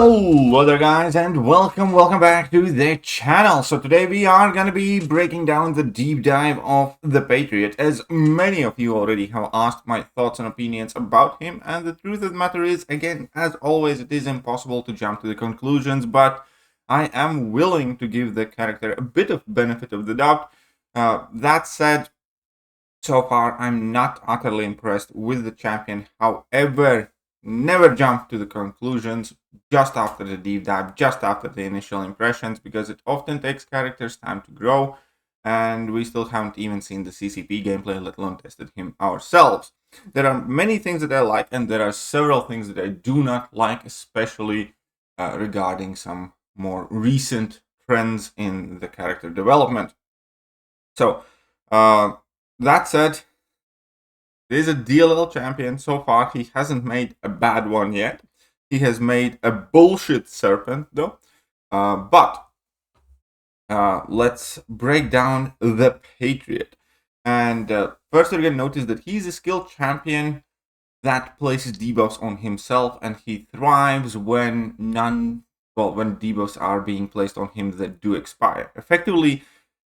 Hello there guys, and welcome back to the channel. So today we are going to be breaking down the deep dive of the Patriot, as many of you already have asked my thoughts and opinions about him. And the truth of the matter is, again, as always, it is impossible to jump to the conclusions, but I am willing to give the character a bit of benefit of the doubt. That said, so far I'm not utterly impressed with the champion. However, never jump to the conclusions just after the deep dive, just after the initial impressions, because it often takes characters time to grow, and we still haven't even seen the CCP gameplay, let alone tested him ourselves. There are many things that I like, and there are several things that I do not like, especially regarding some more recent trends in the character development. So, that said, there's a DLL champion. So far, he hasn't made a bad one yet. He has made a bullshit serpent, though. But let's break down the Patriot. And first, you're going to notice that he's a skilled champion that places debuffs on himself, and he thrives when when debuffs are being placed on him that do expire. Effectively,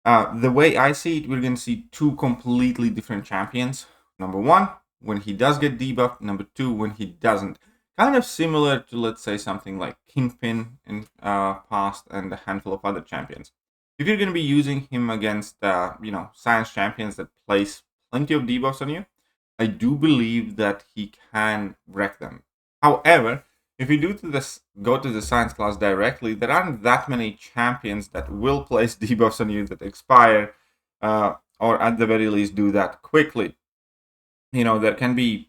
the way I see it, we're going to see two completely different champions. Number one, when he does get debuffed. Number two, when he doesn't. Kind of similar to, let's say, something like Kingpin in past and a handful of other champions. If you're going to be using him against, science champions that place plenty of debuffs on you, I do believe that he can wreck them. However, if you go to the science class directly, there aren't that many champions that will place debuffs on you that expire, or at the very least do that quickly. You know, there can be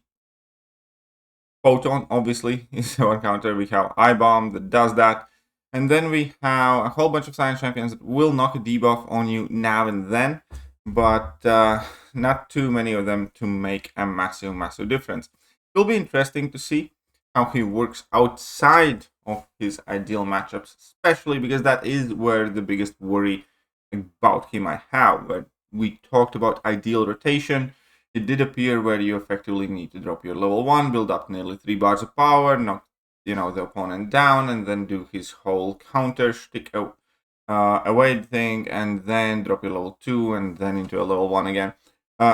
Photon, obviously, is one counter. We have I-Bomb that does that. And then we have a whole bunch of science champions that will knock a debuff on you now and then, but not too many of them to make a massive difference. It'll be interesting to see how he works outside of his ideal matchups, especially because that is where the biggest worry about him I have. Where we talked about ideal rotation, it did appear where you effectively need to drop your level 1, build up nearly 3 bars of power, knock the opponent down, and then do his whole counter shtick away thing, and then drop your level 2 and then into a level 1 again.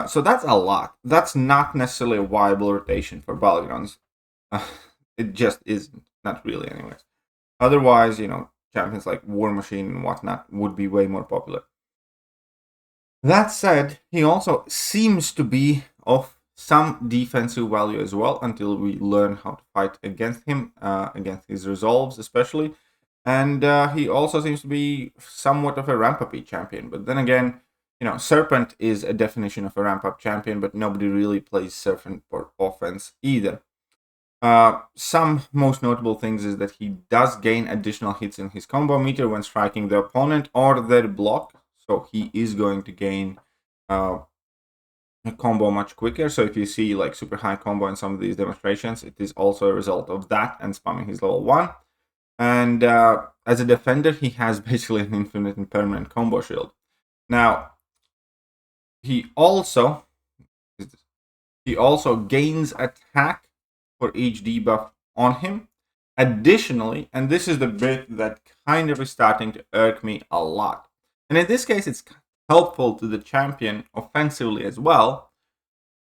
So that's a lot. That's not necessarily a viable rotation for Balagons. It just isn't. Not really, anyways. Otherwise, champions like War Machine and whatnot would be way more popular. That said, he also seems to be of some defensive value as well, until we learn how to fight against him, against his resolves especially. And he also seems to be somewhat of a ramp-up champion. But then again, Serpent is a definition of a ramp-up champion, but nobody really plays Serpent for offense either. Some most notable things is that he does gain additional hits in his combo meter when striking the opponent or their block. So he is going to gain a combo much quicker. So if you see like super high combo in some of these demonstrations, it is also a result of that and spamming his level 1. And as a defender, he has basically an infinite and permanent combo shield. Now, he also gains attack for each debuff on him. Additionally, and this is the bit that kind of is starting to irk me a lot. And in this case, it's helpful to the champion offensively as well,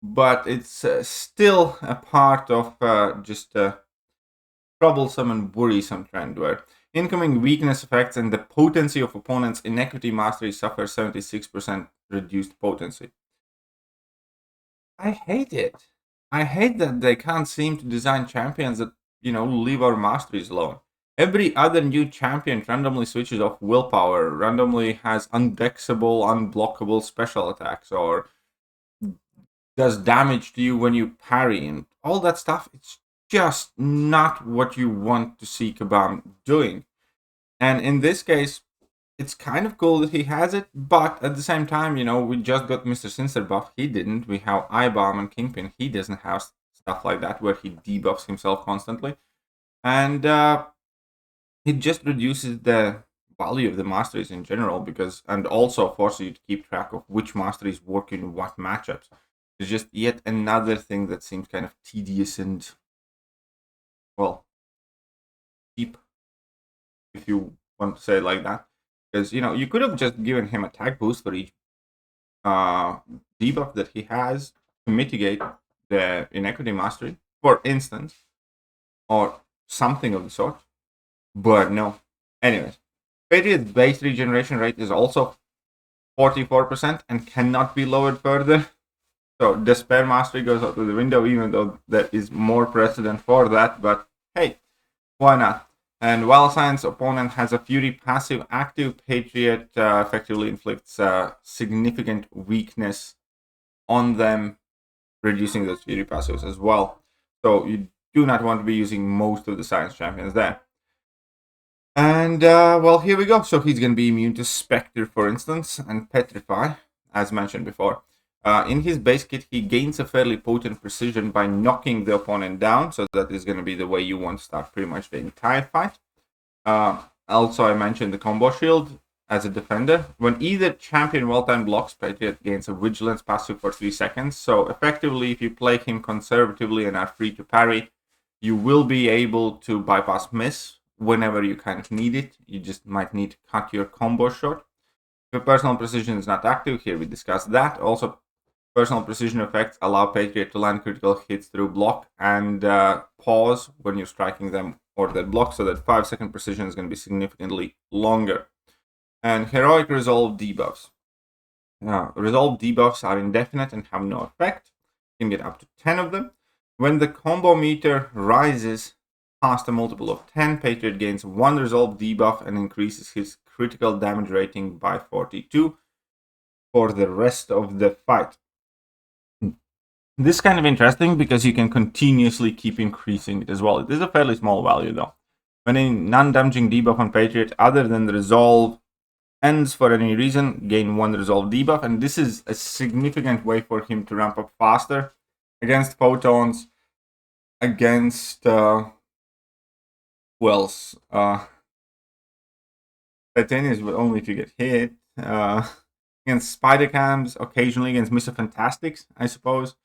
but it's still a part of just a troublesome and worrisome trend where incoming weakness effects and the potency of opponents' inequity mastery suffer 76% reduced potency. I hate it. I hate that they can't seem to design champions that, leave our masteries alone. Every other new champion randomly switches off willpower, randomly has undexable, unblockable special attacks, or does damage to you when you parry, and all that stuff. It's just not what you want to see Kabam doing. And in this case, it's kind of cool that he has it, but at the same time, we just got Mr. Sinister buff. He didn't. We have I-Bomb and Kingpin. He doesn't have stuff like that where he debuffs himself constantly. And it just reduces the value of the masteries in general, and also forces you to keep track of which masteries work in what matchups. It's just yet another thing that seems kind of tedious and, well, cheap if you want to say it like that. Because, you know, you could have just given him attack boost for each debuff that he has to mitigate the inequity mastery, for instance, or something of the sort. But no. Anyways, Patriot's base regeneration rate is also 44% and cannot be lowered further. So Despair Mastery goes out of the window, even though there is more precedent for that. But hey, why not? And while Science opponent has a Fury passive active, Patriot effectively inflicts significant weakness on them, reducing those Fury passives as well. So you do not want to be using most of the Science champions there. And, well, here we go. So he's going to be immune to Spectre, for instance, and Petrify, as mentioned before. In his base kit, he gains a fairly potent precision by knocking the opponent down, so that is going to be the way you want to start pretty much the entire fight. Also, I mentioned the combo shield as a defender. When either champion well-timed blocks, Patriot gains a vigilance passive for 3 seconds. So effectively, if you play him conservatively and are free to parry, you will be able to bypass miss whenever you kind of need it. You just might need to cut your combo short. If your personal precision is not active, here we discussed that. Also, personal precision effects allow Patriot to land critical hits through block and pause when you're striking them or that block, so that 5-second precision is going to be significantly longer. And heroic resolve debuffs. Resolve debuffs are indefinite and have no effect. You can get up to 10 of them. When the combo meter rises past a multiple of 10, Patriot gains 1 resolve debuff and increases his critical damage rating by 42 for the rest of the fight. This is kind of interesting because you can continuously keep increasing it as well. It is a fairly small value though. When a non-damaging debuff on Patriot other than the resolve ends for any reason, gain 1 resolve debuff, and this is a significant way for him to ramp up faster against Photons, against who else? Titanius, but only if you get hit. Against Spider Cams, occasionally against Mr. Fantastics, I suppose.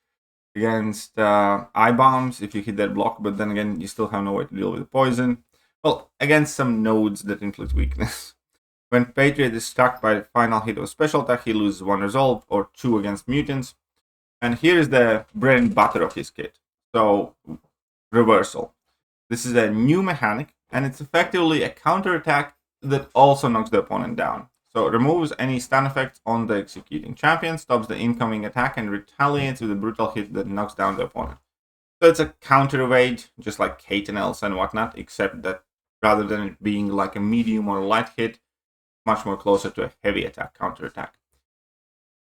Against I-bombs, if you hit that block, but then again, you still have no way to deal with the poison. Well, against some nodes that inflict weakness. When Patriot is struck by the final hit of special attack, he loses 1 resolve or 2 against mutants. And here is the bread and butter of his kit. So, reversal. This is a new mechanic, and it's effectively a counterattack that also knocks the opponent down. So it removes any stun effects on the executing champion, stops the incoming attack, and retaliates with a brutal hit that knocks down the opponent. So it's a counter evade, just like Kate and Elsa and whatnot, except that rather than it being like a medium or light hit, much more closer to a heavy attack, counter attack.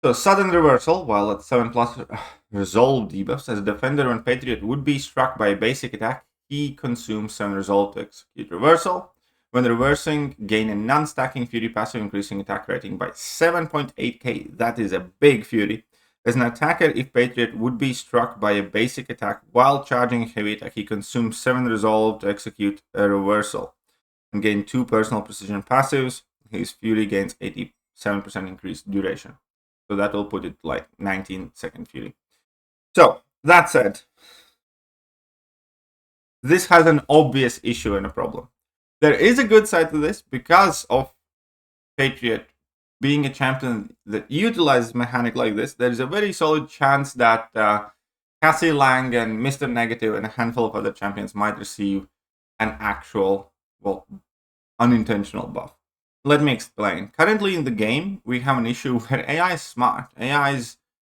So sudden reversal, while at 7+ resolve debuffs, as a defender when Patriot would be struck by a basic attack, he consumes 7 resolve to execute reversal. When reversing, gain a non-stacking Fury passive, increasing attack rating by 7.8k. That is a big Fury. As an attacker, if Patriot would be struck by a basic attack while charging a heavy attack, he consumes 7 resolve to execute a reversal and gain 2 personal precision passives. His Fury gains 87% increased duration. So that will put it like 19-second Fury. So, that said, this has an obvious issue and a problem. There is a good side to this because of Patriot being a champion that utilizes a mechanic like this. There is a very solid chance that Cassie Lang and Mr. Negative and a handful of other champions might receive an actual, well, unintentional buff. Let me explain. Currently in the game, we have an issue where AI is smart. AI is,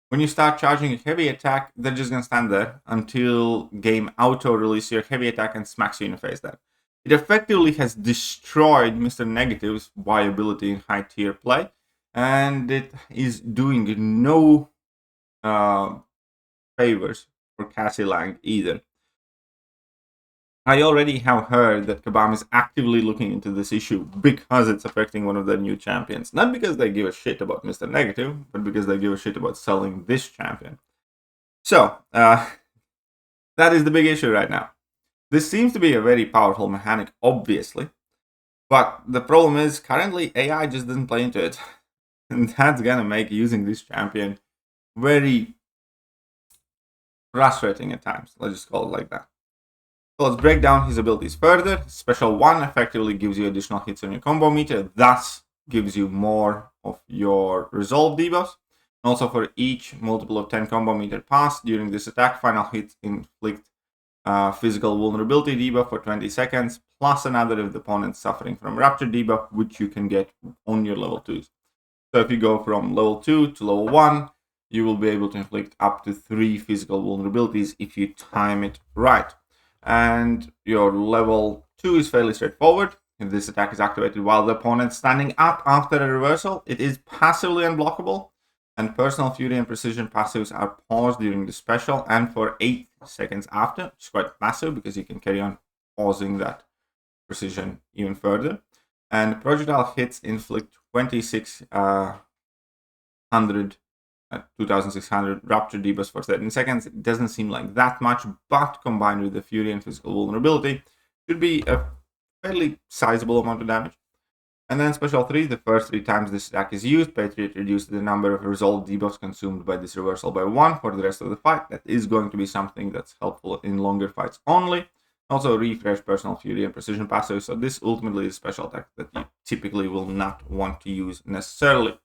when you start charging a heavy attack, they're just going to stand there until game auto-release your heavy attack and smacks you in the face there. It effectively has destroyed Mr. Negative's viability in high tier play, and it is doing no favors for Cassie Lang either. I already have heard that Kabam is actively looking into this issue because it's affecting one of their new champions. Not because they give a shit about Mr. Negative, but because they give a shit about selling this champion. So, that is the big issue right now. This seems to be a very powerful mechanic, obviously. But the problem is, currently, AI just doesn't play into it. And that's gonna make using this champion very frustrating at times. Let's just call it like that. So let's break down his abilities further. Special 1 effectively gives you additional hits on your combo meter, thus gives you more of your resolve debuffs. Also, for each multiple of 10 combo meter passed during this attack, final hit inflict physical vulnerability debuff for 20 seconds, plus another if the opponent's suffering from rapture debuff, which you can get on your level 2s. So if you go from level 2 to level 1, you will be able to inflict up to 3 physical vulnerabilities if you time it right. And your level 2 is fairly straightforward. If this attack is activated while the opponent is standing up after a reversal, it is passively unblockable, and Personal Fury and Precision passives are paused during the special and for 8 seconds after, which is quite massive because you can carry on pausing that precision even further. And projectile hits inflict 2600 rapture debuffs for 13 seconds. It doesn't seem like that much, but combined with the Fury and physical vulnerability, should be a fairly sizable amount of damage. And then special 3, the first 3 times this attack is used, Patriot reduces the number of resolved debuffs consumed by this reversal by 1 for the rest of the fight. That is going to be something that's helpful in longer fights only. Also refresh Personal Fury and Precision passive, so this ultimately is a special attack that you typically will not want to use necessarily.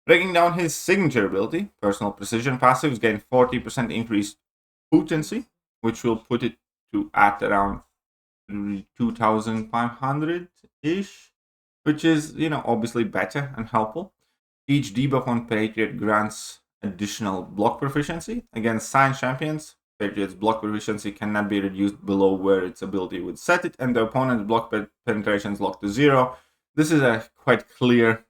Breaking down his signature ability, Personal Precision passives gain 40% increased potency, which will put it to at around 2500-ish. Which is, obviously better and helpful. Each debuff on Patriot grants additional block proficiency. Against Science Champions, Patriot's block proficiency cannot be reduced below where its ability would set it, and the opponent's block penetration is locked to 0. This is a quite clear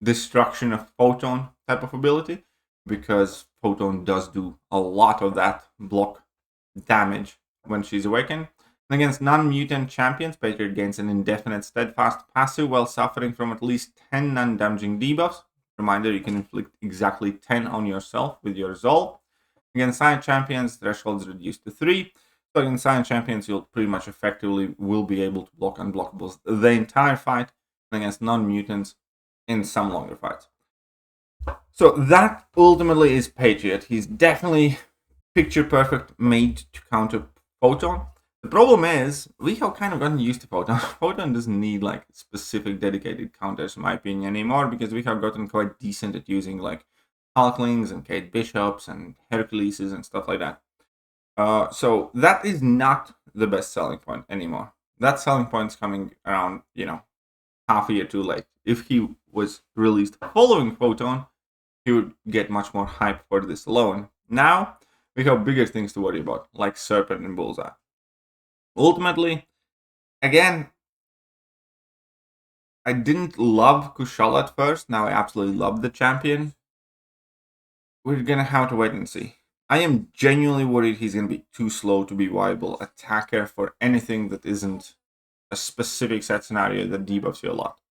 destruction of Photon type of ability, because Photon does do a lot of that block damage when she's awakened. Against non-mutant champions, Patriot gains an indefinite steadfast passive while suffering from at least 10 non-damaging debuffs. Reminder, you can inflict exactly 10 on yourself with your resolve. Against Science Champions, threshold is reduced to 3. So against Science Champions, you'll pretty much effectively will be able to block unblockables the entire fight. And against non-mutants, in some longer fights. So that ultimately is Patriot. He's definitely picture perfect, made to counter Photon. The problem is, we have kind of gotten used to Photon. Photon doesn't need like specific dedicated counters, in my opinion, anymore, because we have gotten quite decent at using like Hulklings and Kate Bishops and Herculeses and stuff like that. So that is not the best selling point anymore. That selling point is coming around, half a year too late. If he was released following Photon, he would get much more hype for this alone. Now, we have bigger things to worry about, like Serpent and Bullseye. Ultimately, again, I didn't love Kushala at first. Now I absolutely love the champion. We're going to have to wait and see. I am genuinely worried he's going to be too slow to be viable attacker for anything that isn't a specific set scenario that debuffs you a lot.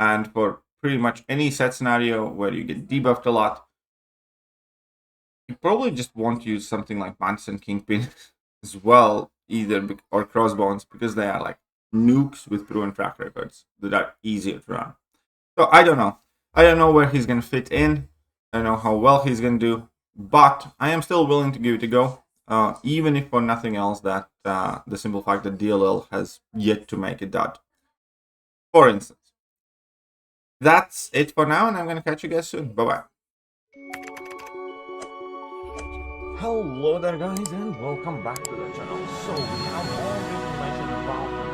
And for pretty much any set scenario where you get debuffed a lot, you probably just want to use something like Mantis and Kingpin as well, or Crossbones, because they are like nukes with proven track records that are easier to run. So I don't know. I don't know where he's going to fit in. I don't know how well he's going to do. But I am still willing to give it a go. Even if for nothing else that the simple fact that DLL has yet to make a dud. For instance. That's it for now, and I'm going to catch you guys soon. Bye-bye. Hello there guys, and welcome back to the channel. So we have all the information about